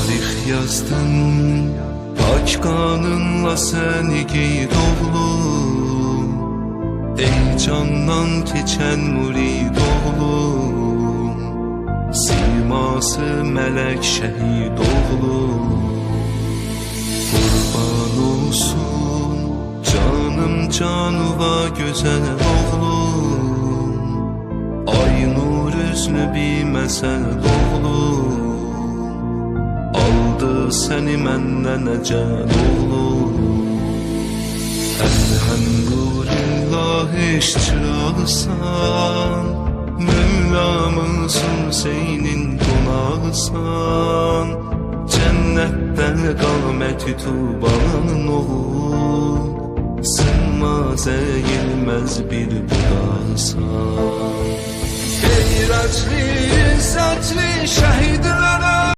Tarix yazdın, pak qanınla səni qeyd oğlum. Ey candan keçən murid oğlum, siması mələk şəhid oğlum. Qurban olsun canım canıva gözəl oğlum, ay nur üzünü bilməsən oğlum. Aldı səni məndən əcəl oğlum. Elhamdülillah işçiralsan, Mevlamızın Hüseynin qonağısan. Cənnətdə qaməti tubanın oğul, sınmaz əyilməz bir budaqsan. Qeyrətli, izzətli şəhidlərə